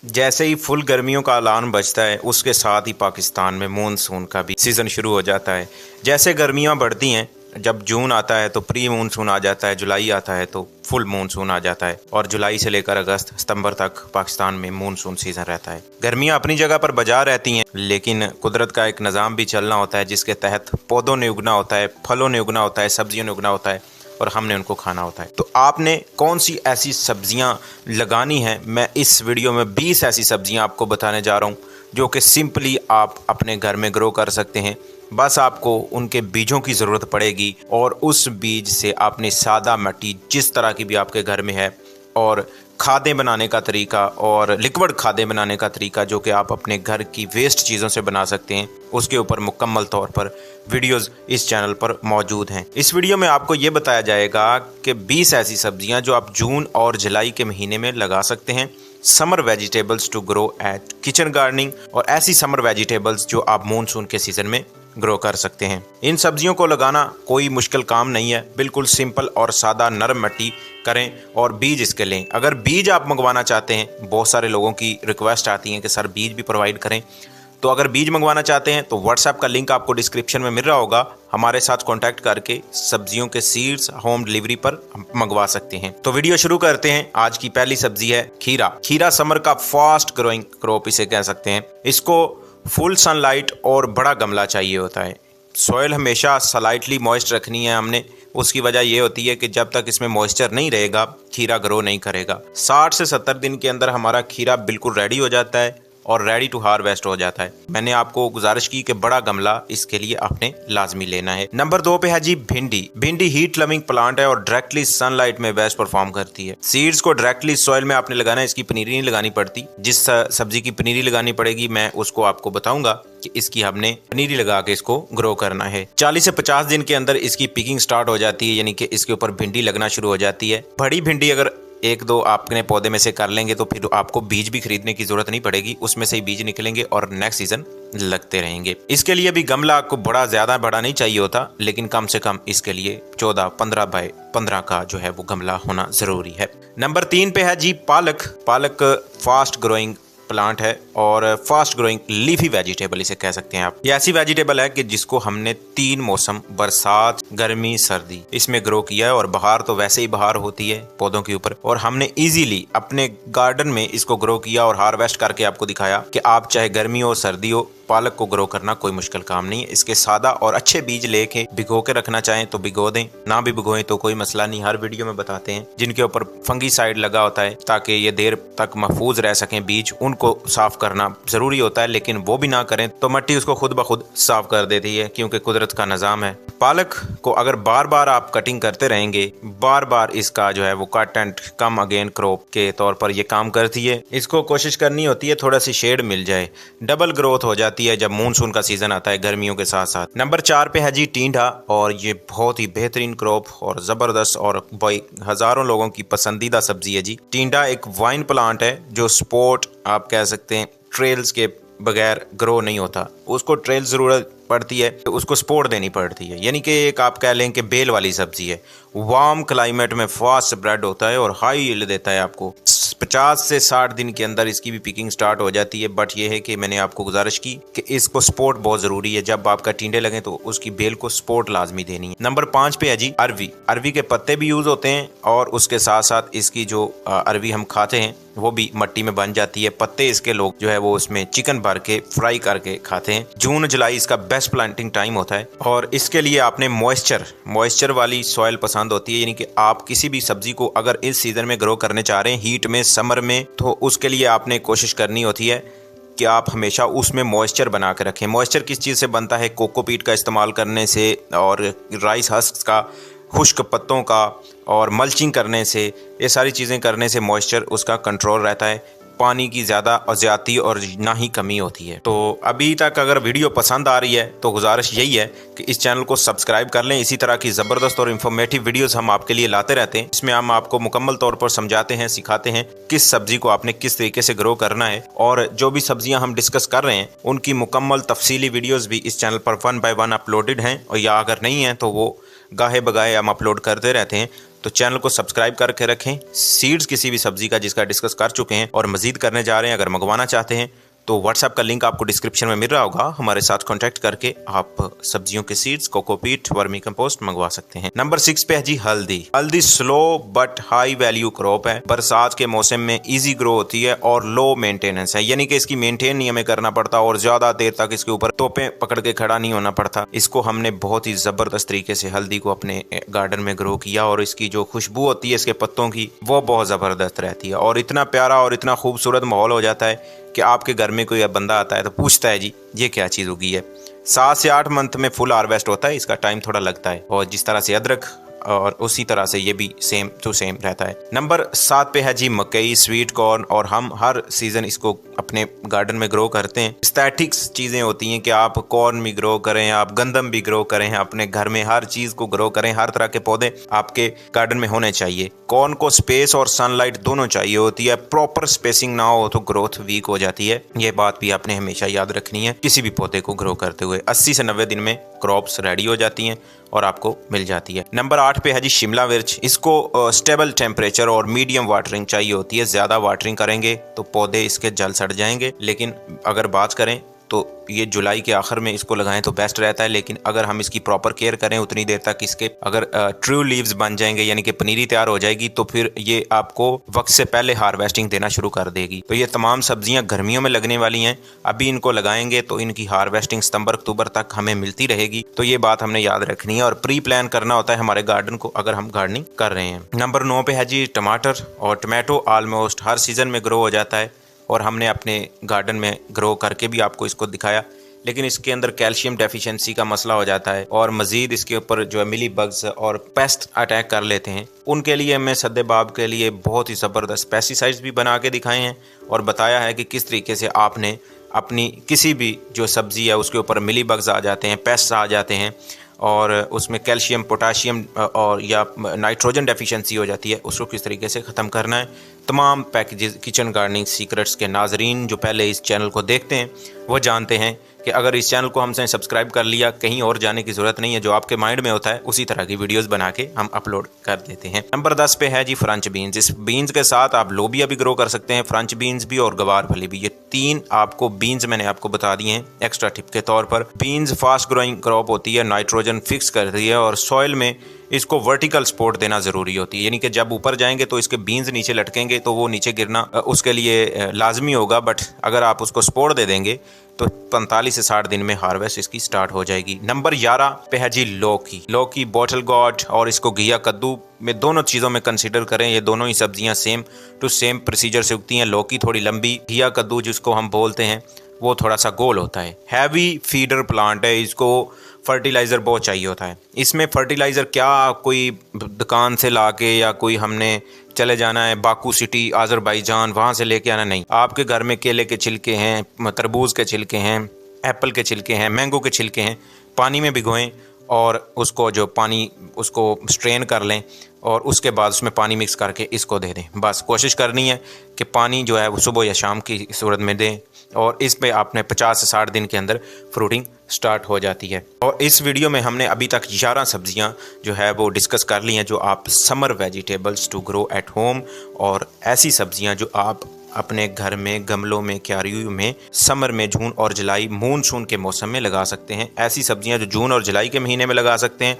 जैसे ही फुल गर्मियों का अलार्म बजता है उसके साथ ही पाकिस्तान में मानसून का भी सीज़न शुरू हो जाता है। जैसे गर्मियां बढ़ती हैं, जब जून आता है तो प्री मानसून आ जाता है, जुलाई आता है तो फुल मानसून आ जाता है और जुलाई से लेकर अगस्त सितंबर तक पाकिस्तान में मानसून सीज़न रहता है। गर्मियां अपनी जगह पर बजा रहती हैं, लेकिन कुदरत का एक निज़ाम भी चलना होता है जिसके तहत पौधों ने उगना होता है, फलों ने उगना होता है, सब्जियों ने उगना होता है और हमने उनको खाना होता है। तो आपने कौन सी ऐसी सब्जियां लगानी है, मैं इस वीडियो में 20 ऐसी सब्जियां आपको बताने जा रहा हूं जो कि सिंपली आप अपने घर में ग्रो कर सकते हैं। बस आपको उनके बीजों की ज़रूरत पड़ेगी और उस बीज से आपने सादा मिट्टी जिस तरह की भी आपके घर में है और खादें बनाने का तरीका और लिक्विड खादें बनाने का तरीका जो कि आप अपने घर की वेस्ट चीज़ों से बना सकते हैं, उसके ऊपर मुकम्मल तौर पर वीडियोस इस चैनल पर मौजूद हैं। इस वीडियो में आपको ये बताया जाएगा कि 20 ऐसी सब्जियां जो आप जून और जुलाई के महीने में लगा सकते हैं, summer vegetables to grow at kitchen gardening, और ऐसी समर वेजिटेबल्स जो आप मानसून के सीज़न में ग्रो कर सकते हैं। इन सब्जियों को लगाना कोई मुश्किल काम नहीं है, बिल्कुल सिंपल और सादा नरम मिट्टी करें और बीज इसके लें। अगर बीज आप मंगवाना चाहते हैं, बहुत सारे लोगों की रिक्वेस्ट आती है कि सर बीज भी प्रोवाइड करें, तो अगर बीज मंगवाना चाहते हैं तो व्हाट्सएप का लिंक आपको डिस्क्रिप्शन में मिल रहा होगा, हमारे साथ कांटेक्ट करके सब्जियों के सीड्स होम डिलीवरी पर मंगवा सकते हैं। तो वीडियो शुरू करते हैं। आज की पहली सब्जी है खीरा। खीरा समर का फास्ट ग्रोइंग क्रॉप इसे कह सकते हैं। इसको फुल सनलाइट और बड़ा गमला चाहिए होता है। सॉइल हमेशा स्लाइटली मॉइस्ट रखनी है हमने। उसकी वजह यह होती है कि जब तक इसमें मॉइस्चर नहीं रहेगा खीरा ग्रो नहीं करेगा। 60 से 70 दिन के अंदर हमारा खीरा बिल्कुल रेडी हो जाता है और रेडी टू हार्वेस्ट हो जाता है। मैंने आपको गुजारिश की कि बड़ा गमला इसके लिए आपने लाजमी लेना है। नंबर 2 पे है जी भिंडी। भिंडी हीट लविंग प्लांट है और डायरेक्टली सनलाइट में बेस्ट परफॉर्म करती है। सीड्स को डायरेक्टली सॉइल में आपने लगाना है, इसकी पनीरी नहीं लगानी पड़ती। जिस सब्जी की पनीरी लगानी पड़ेगी मैं उसको आपको बताऊंगा कि इसकी हमने पनीरी लगा के इसको ग्रो करना है। 40 से 50 दिन के अंदर इसकी पिकिंग स्टार्ट हो जाती है, यानी कि इसके ऊपर भिंडी लगना शुरू हो जाती है। बड़ी भिंडी अगर एक दो आपने पौधे में से कर लेंगे तो फिर आपको बीज भी खरीदने की जरूरत नहीं पड़ेगी, उसमें से ही बीज निकलेंगे और नेक्स्ट सीजन लगते रहेंगे। इसके लिए भी गमला आपको ज़्यादा बड़ा नहीं चाहिए होता, लेकिन कम से कम इसके लिए 14-15 बाय 15 का जो है वो गमला होना ज़रूरी है। नंबर 3 पे है जी पालक। पालक फास्ट ग्रोइंग प्लांट है और फास्ट ग्रोइंग लीफी वेजिटेबल इसे कह सकते हैं आप। ये ऐसी वेजिटेबल है कि जिसको हमने 3 मौसम बरसात, गर्मी, सर्दी इसमें ग्रो किया है और बहार तो वैसे ही बहार होती है पौधों के ऊपर, और हमने इजीली अपने गार्डन में इसको ग्रो किया और हार्वेस्ट करके आपको दिखाया कि आप चाहे गर्मी हो सर्दी हो, पालक को ग्रो करना कोई मुश्किल काम नहीं है। इसके सादा और अच्छे बीज लेके भिगो के रखना चाहें तो भिगो दें, ना भी भिगोएं तो कोई मसला नहीं। हर वीडियो में बताते हैं जिनके ऊपर फंगीसाइड लगा होता है ताकि ये देर तक महफूज रह सकें बीज, उनको साफ करना जरूरी होता है, लेकिन वो भी ना करें तो मिट्टी उसको खुद ब खुद साफ कर देती है, क्योंकि कुदरत का निज़ाम है। पालक को अगर बार बार आप कटिंग करते रहेंगे, बार बार इसका जो है वो cut and come again crop के तौर पर ये काम करती है। इसको कोशिश करनी होती है थोड़ा सी शेड मिल जाए, डबल ग्रोथ हो जाती है जब मानसून का सीजन आता है गर्मियों के साथ साथ। नंबर 4 पे है जी टींडा, और ये बहुत ही बेहतरीन क्रॉप और जबरदस्त और हजारों लोगों की पसंदीदा सब्जी है जी। टींडा एक वाइन प्लांट है जो स्पोर्ट आप कह सकते हैं ट्रेल्स के बगैर ग्रो नहीं होता। उसको ट्रेल जरूरत पड़ती है, उसको सपोर्ट देनी पड़ती है, यानी कि एक आप कह लें कि बेल वाली सब्जी है। वार्म क्लाइमेट में फास्ट स्प्रेड होता है और हाई यील्ड देता है आपको। 50 से 60 दिन के अंदर इसकी भी पिकिंग स्टार्ट हो जाती है, बट ये है कि मैंने आपको गुजारिश की कि इसको सपोर्ट बहुत ज़रूरी है। जब आपका टींडे लगे तो उसकी बेल को सपोर्ट लाजमी देनी है। नंबर 5 पे है जी अरवी। अरवी के पत्ते भी यूज़ होते हैं और उसके साथ साथ इसकी जो अरवी हम खाते हैं वो भी मट्टी में बन जाती है। पत्ते इसके लोग जो है वो उसमें चिकन भर के फ्राई करके खाते हैं। जून जुलाई इसका बेस्ट प्लांटिंग टाइम होता है और इसके लिए आपने मॉइस्चर वाली सॉइल पसंद होती है, यानी कि आप किसी भी सब्जी को अगर इस सीजन में ग्रो करने चाह रहे हैं, हीट में, समर में, तो उसके लिए आपने कोशिश करनी होती है कि आप हमेशा उसमें मॉइस्चर बना के रखें। मॉइस्चर किस चीज़ से बनता है? कोकोपीट का इस्तेमाल करने से और राइस हस्क का, खुश्क पत्तों का और मल्चिंग करने से, ये सारी चीज़ें करने से मॉइस्चर उसका कंट्रोल रहता है। पानी की ज़्यादा और ज़्यादती और ना ही कमी होती है। तो अभी तक अगर वीडियो पसंद आ रही है तो गुजारिश यही है कि इस चैनल को सब्सक्राइब कर लें। इसी तरह की ज़बरदस्त और इन्फॉर्मेटिव वीडियोस हम आपके लिए लाते रहते हैं। इसमें हम आपको मुकम्मल तौर पर समझाते हैं, सिखाते हैं किस सब्जी को आपने किस तरीके से ग्रो करना है, और जो भी सब्जियां हम डिस्कस कर रहे हैं उनकी मुकम्मल तफसीली वीडियोज़ भी इस चैनल पर 1 बाय 1 अपलोडेड हैं, और या अगर नहीं हैं तो वो गाहे बगाहे हम अपलोड करते रहते हैं, तो चैनल को सब्सक्राइब करके रखें। सीड्स किसी भी सब्जी का जिसका डिस्कस कर चुके हैं और मजीद करने जा रहे हैं, अगर मंगवाना चाहते हैं तो व्हाट्सएप का लिंक आपको डिस्क्रिप्शन में मिल रहा होगा, हमारे साथ कांटेक्ट करके आप सब्जियों के सीड्स, कोकोपीट, वर्मी कंपोस्ट मंगवा सकते हैं। नंबर 6 पे है जी हल्दी। हल्दी slow but high value crop है, बरसात के मौसम में इजी ग्रो होती है और लो मेंटेनेंस है, यानी कि इसकी मेंटेन नहीं हमें करना पड़ता और ज्यादा देर तक इसके ऊपर तोपे पकड़ के खड़ा नहीं होना पड़ता। इसको हमने बहुत ही जबरदस्त तरीके से हल्दी को अपने गार्डन में ग्रो किया और इसकी जो खुशबू होती है इसके पत्तों की वो बहुत जबरदस्त रहती है और इतना प्यारा और इतना खूबसूरत माहौल हो जाता है कि आपके घर में कोई बंदा आता है तो पूछता है जी ये क्या चीज़ उगी है। 7 से 8 मंथ में फुल हार्वेस्ट होता है, इसका टाइम थोड़ा लगता है और जिस तरह से अदरक और उसी तरह से ये भी सेम टू सेम रहता है। नंबर 7 पे है जी मकई, स्वीट कॉर्न, और हम हर सीज़न इसको अपने गार्डन में ग्रो करते हैं। स्टैटिक्स चीज़ें होती हैं कि आप कॉर्न भी ग्रो करें, आप गंदम भी ग्रो करें, अपने घर में हर चीज़ को ग्रो करें, हर तरह के पौधे आपके गार्डन में होने चाहिए। कॉर्न को स्पेस और सनलाइट दोनों चाहिए होती है, प्रॉपर स्पेसिंग ना हो तो ग्रोथ वीक हो जाती है, ये बात भी आपने हमेशा याद रखनी है किसी भी पौधे को ग्रो करते हुए। 80 से 90 दिन में क्रॉप्स रेडी हो जाती हैं और आपको मिल जाती है। नंबर 8 पे है जी शिमला मिर्च। इसको स्टेबल टेम्परेचर और मीडियम वाटरिंग चाहिए होती है, ज़्यादा वाटरिंग करेंगे तो पौधे इसके जल सड़ जाएंगे, लेकिन अगर बात करें तो ये जुलाई के आखिर में इसको लगाएं तो बेस्ट रहता है। लेकिन अगर हम इसकी प्रॉपर केयर करें उतनी देर तक इसके अगर ट्रू लीव्स बन जाएंगे यानी कि पनीरी तैयार हो जाएगी तो फिर ये आपको वक्त से पहले हार्वेस्टिंग देना शुरू कर देगी। तो ये तमाम सब्जियां गर्मियों में लगने वाली हैं, अभी इनको लगाएंगे तो इनकी हार्वेस्टिंग सितंबर अक्टूबर तक हमें मिलती रहेगी, तो ये बात हमने याद रखनी है और प्री प्लान करना होता है हमारे गार्डन को अगर हम गार्डनिंग कर रहे हैं। नंबर 9 पे है जी टमाटर, और टमाटो ऑलमोस्ट हर सीज़न में ग्रो हो जाता है और हमने अपने गार्डन में ग्रो करके भी आपको इसको दिखाया, लेकिन इसके अंदर कैल्शियम डेफिशिएंसी का मसला हो जाता है और मज़ीद इसके ऊपर जो है मिली बग्स और पेस्ट अटैक कर लेते हैं। उनके लिए हमने सद्देबाब के लिए बहुत ही ज़बरदस्त पेस्टिसाइड्स भी बना के दिखाए हैं और बताया है कि किस तरीके से आपने अपनी किसी भी जो सब्ज़ी है उसके ऊपर मिली बग्स आ जाते हैं, पेस्ट आ जाते हैं और उसमें कैल्शियम, पोटाशियम और या नाइट्रोजन डेफिशिएंसी हो जाती है, उसको किस तरीके से ख़त्म करना है। तमाम पैकेजेस किचन गार्डनिंग सीक्रेट्स के नाजरीन जो पहले इस चैनल को देखते हैं वो जानते हैं कि अगर इस चैनल को हमसे सब्सक्राइब कर लिया, कहीं और जाने की ज़रूरत नहीं है, जो आपके माइंड में होता है उसी तरह की वीडियोस बना के हम अपलोड कर देते हैं। नंबर 10 पे है जी फ्रेंच बीन्स। इस बीन्स के साथ आप लोबिया भी ग्रो कर सकते हैं, फ्रेंच बीन्स भी और गवार फली भी। ये 3 आपको बीन्स मैंने आपको बता दिए हैं एक्स्ट्रा टिप के तौर पर। बीन्स फास्ट ग्रोइंग क्रॉप होती है, नाइट्रोजन फिक्स करती है और सॉइल में इसको वर्टिकल सपोर्ट देना ज़रूरी होती है, यानी कि जब ऊपर जाएंगे तो इसके बीन्स नीचे लटकेंगे तो वो नीचे गिरना उसके लिए लाजमी होगा, बट अगर आप उसको सपोर्ट दे देंगे तो 45 से 60 दिन में हार्वेस्ट इसकी स्टार्ट हो जाएगी। नंबर 11 पे है जी लौकी। लौकी, बॉटल गॉड और इसको घिया कद्दू में दोनों चीज़ों में कंसीडर करें, ये दोनों ही सब्जियां सेम टू सेम प्रोसीजर से उगती हैं। लौकी थोड़ी लंबी, घिया कद्दू जिसको हम बोलते हैं वो थोड़ा सा गोल होता है। हैवी फीडर प्लांट है, इसको फर्टिलाइज़र बहुत चाहिए होता है। इसमें फर्टिलाइज़र क्या कोई दुकान से लाके या कोई हमने चले जाना है बाकू सिटी आज़रबाईजान वहाँ से लेके आना, नहीं। आपके घर में केले के छिलके हैं, तरबूज के छिलके हैं, एप्पल के छिलके हैं, मैंगो के छिलके हैं, पानी में भिगोएं और उसको जो पानी उसको स्ट्रेन कर लें और उसके बाद उसमें पानी मिक्स करके इसको दे दें। बस कोशिश करनी है कि पानी जो है वो सुबह या शाम की सूरत में दें और इस पे आपने 50 से 60 दिन के अंदर फ्रूटिंग स्टार्ट हो जाती है। और इस वीडियो में हमने अभी तक 11 सब्जियां जो है वो डिस्कस कर ली हैं जो आप summer vegetables to grow at home, और ऐसी सब्जियां जो आप अपने घर में गमलों में, क्यारियों में समर में जून और जुलाई मूनसून के मौसम में लगा सकते हैं। ऐसी सब्जियां जो जून और जुलाई के महीने में लगा सकते हैं,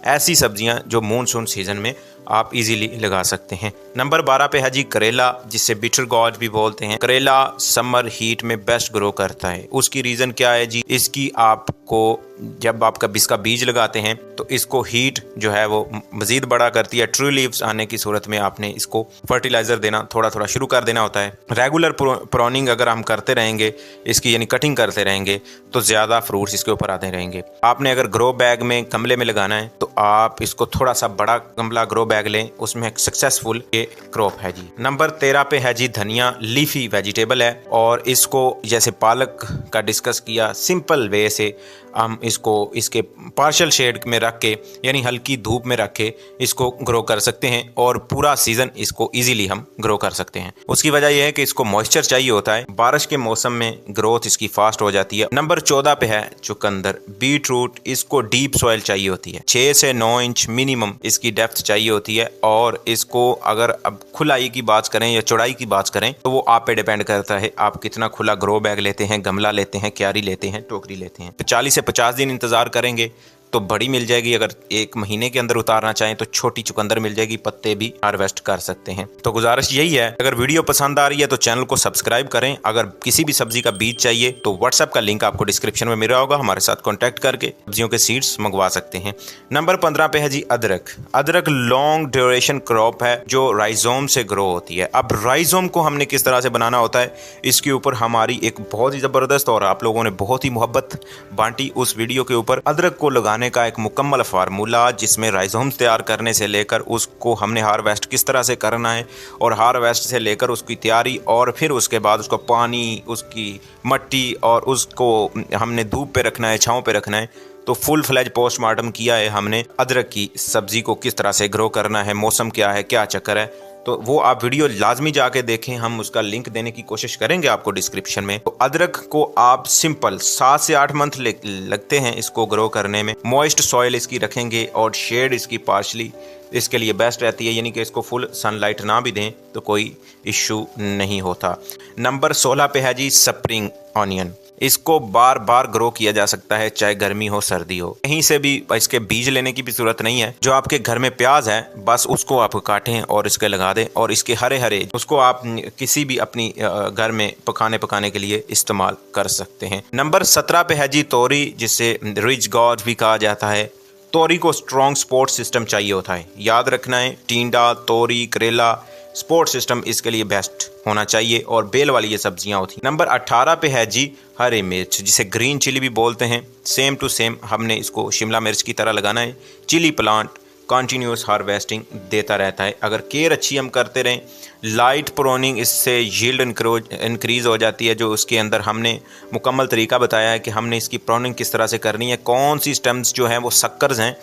ऐसी सब्जियां जो मूनसून सीजन में आप इजीली लगा सकते हैं। नंबर 12 पे है जी करेला, जिससे बिटर गॉड भी बोलते हैं। करेला समर हीट में बेस्ट ग्रो करता है। उसकी रीज़न क्या है जी, इसकी आपको जब आप इसका बीज लगाते हैं तो इसको हीट जो है वो मज़ीद बड़ा करती है। ट्रू लीव्स आने की सूरत में आपने इसको फर्टिलाइज़र देना थोड़ा थोड़ा शुरू कर देना होता है। रेगुलर प्रोनिंग अगर हम करते रहेंगे इसकी, यानी कटिंग करते रहेंगे, तो ज़्यादा फ्रूट्स इसके ऊपर आते रहेंगे। आपने अगर ग्रो बैग में गमले में लगाना है तो आप इसको थोड़ा सा बड़ा गमला ग्रो बैग लें, उसमें सक्सेसफुल ये क्रॉप है जी। नंबर 13 पे है जी धनिया, लीफी वेजिटेबल है और इसको जैसे पालक का डिस्कस किया, सिंपल वे से हम इसको इसके पार्शियल शेड में रख के यानी हल्की धूप में रख के इसको ग्रो कर सकते हैं और पूरा सीजन इसको इजीली हम ग्रो कर सकते हैं। उसकी वजह यह है कि इसको मॉइस्चर चाहिए होता है, बारिश के मौसम में ग्रोथ इसकी फास्ट हो जाती है। नंबर 14 पे है चुकंदर, बीट रूट, इसको डीप सॉइल चाहिए होती है, 6 से 9 इंच मिनिमम इसकी डेप्थ चाहिए होती है और इसको अगर अब खुलाई की बात करें या चौड़ाई की बात करें तो वो आप पे डिपेंड करता है आप कितना खुला ग्रो बैग लेते हैं, गमला लेते हैं, क्यारी लेते हैं, टोकरी लेते हैं। 40 से 50 दिन इंतजार करेंगे तो बड़ी मिल जाएगी। अगर 1 महीने के अंदर उतारना चाहें तो छोटी चुकंदर मिल जाएगी, पत्ते भी हार्वेस्ट कर सकते हैं। तो गुजारिश यही है, अगर वीडियो पसंद आ रही है तो चैनल को सब्सक्राइब करें। अगर किसी भी सब्जी का बीज चाहिए तो व्हाट्सएप का लिंक आपको डिस्क्रिप्शन में मिल रहा होगा, हमारे साथ कॉन्टैक्ट करके सब्जियों के सीड्स मंगवा सकते हैं। नंबर 15 पे है जी अदरक। अदरक लॉन्ग ड्यूरेशन क्रॉप है जो राइजोम से ग्रो होती है। अब राइजोम को हमने किस तरह से बनाना होता है, इसके ऊपर हमारी एक बहुत ही ज़बरदस्त और आप लोगों ने बहुत ही मोहब्बत बांटी उस वीडियो के ऊपर। अदरक को लगाने का एक मुकम्मल फार्मूला जिसमें राइजोम्स तैयार करने से लेकर उसको हमने हार्वेस्ट किस तरह से करना है और हार्वेस्ट से लेकर उसकी तैयारी और फिर उसके बाद उसको पानी, उसकी मट्टी और उसको हमने धूप पे रखना है, छांव पे रखना है। तो फुल फ्लैज पोस्टमार्टम किया है हमने अदरक की सब्जी को किस तरह से ग्रो करना है, मौसम क्या है, क्या चक्कर है, तो वो आप वीडियो लाजमी जाके देखें। हम उसका लिंक देने की कोशिश करेंगे आपको डिस्क्रिप्शन में। तो अदरक को आप सिंपल 7 से 8 मंथ लगते हैं इसको ग्रो करने में। मॉइस्ट सॉइल इसकी रखेंगे और शेड इसकी पार्शली इसके लिए बेस्ट रहती है, यानी कि इसको फुल सनलाइट ना भी दें तो कोई इशू नहीं होता। नंबर 16 पे है जी स्प्रिंग ऑनियन। इसको बार बार ग्रो किया जा सकता है, चाहे गर्मी हो सर्दी हो, कहीं से भी इसके बीज लेने की भी जरूरत नहीं है। जो आपके घर में प्याज है बस उसको आप काटें और इसके लगा दें और इसके हरे हरे उसको आप किसी भी अपनी घर में पकाने के लिए इस्तेमाल कर सकते हैं। नंबर 17 पे है जी तोरी, जिसे रिच गॉड भी कहा जाता है। तोरी को स्ट्रॉन्ग सपोर्ट सिस्टम चाहिए होता है, याद रखना है। टिंडा, तोरी, करेला सपोर्ट सिस्टम इसके लिए बेस्ट होना चाहिए और बेल वाली ये सब्जियां होती हैं। नंबर 18 पे है जी हरी मिर्च, जिसे ग्रीन चिली भी बोलते हैं। सेम टू सेम हमने इसको शिमला मिर्च की तरह लगाना है। चिली प्लांट कॉन्टीन्यूस हार्वेस्टिंग देता रहता है अगर केयर अच्छी हम करते रहें। लाइट प्रोनिंग, इससे यील्ड इंक्रीज़ हो जाती है। जो उसके अंदर हमने मुकम्मल तरीका बताया है कि हमने इसकी प्रोनिंग किस तरह से करनी है, कौन सी स्टेम्स जो हैं वो सक्कर्स हैं,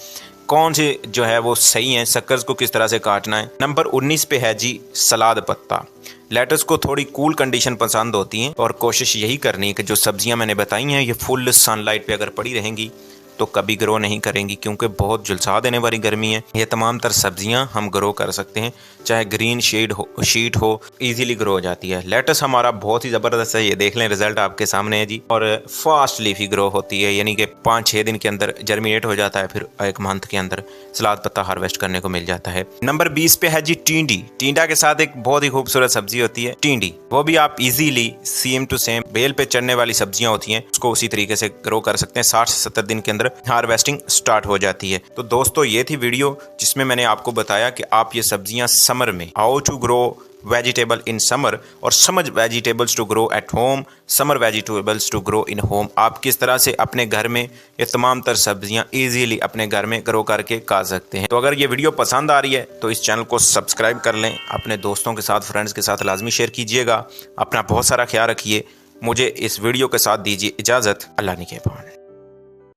कौन से जो है वो सही हैं, सक्कर्स को किस तरह से काटना है। नंबर 19 पे है जी सलाद पत्ता। लेटस को थोड़ी कूल कंडीशन पसंद होती हैं और कोशिश यही करनी है कि जो सब्जियां मैंने बताई हैं ये फुल सनलाइट पे अगर पड़ी रहेंगी तो कभी ग्रो नहीं करेंगी, क्योंकि बहुत झुलसा देने वाली गर्मी है। ये तमाम तर सब्जियां हम ग्रो कर सकते हैं, चाहे ग्रीन शीट हो इजीली ग्रो हो जाती है। लेटस हमारा बहुत ही ज़बरदस्त है, ये देख लें रिजल्ट आपके सामने है जी। और फास्ट लीफी ग्रो होती है, यानी कि 5-6 दिन के अंदर जर्मिनेट हो जाता है, फिर 1 मंथ के अंदर सलाद पत्ता हार्वेस्ट करने को मिल जाता है। नंबर 20 पे है जी टिंडी। टिंडा के साथ एक बहुत ही खूबसूरत सब्जी होती है टिंडी, वो भी आप इजीली सेम टू सेम बेल पे चढ़ने वाली सब्जियां होती हैं, उसको उसी तरीके से ग्रो कर सकते हैं। 60 से 70 दिन के अंदर हार्वेस्टिंग स्टार्ट हो जाती है। तो दोस्तों ये थी वीडियो जिसमें मैंने आपको बताया कि आप ये सब्जियां समर में, how to grow vegetable in summer और summer vegetables to grow at home, summer vegetables to grow in home. आप किस तरह से अपने घर में ये तमाम तर सब्जियां इजीली अपने घर में ग्रो करके खा सकते हैं। तो अगर ये वीडियो पसंद आ रही है तो इस चैनल को सब्सक्राइब कर लें, अपने दोस्तों के साथ, फ्रेंड्स के साथ लाजमी शेयर कीजिएगा। अपना बहुत सारा ख्याल रखिए। मुझे इस वीडियो के साथ दीजिए इजाज़त। अल्लाह निगहबान।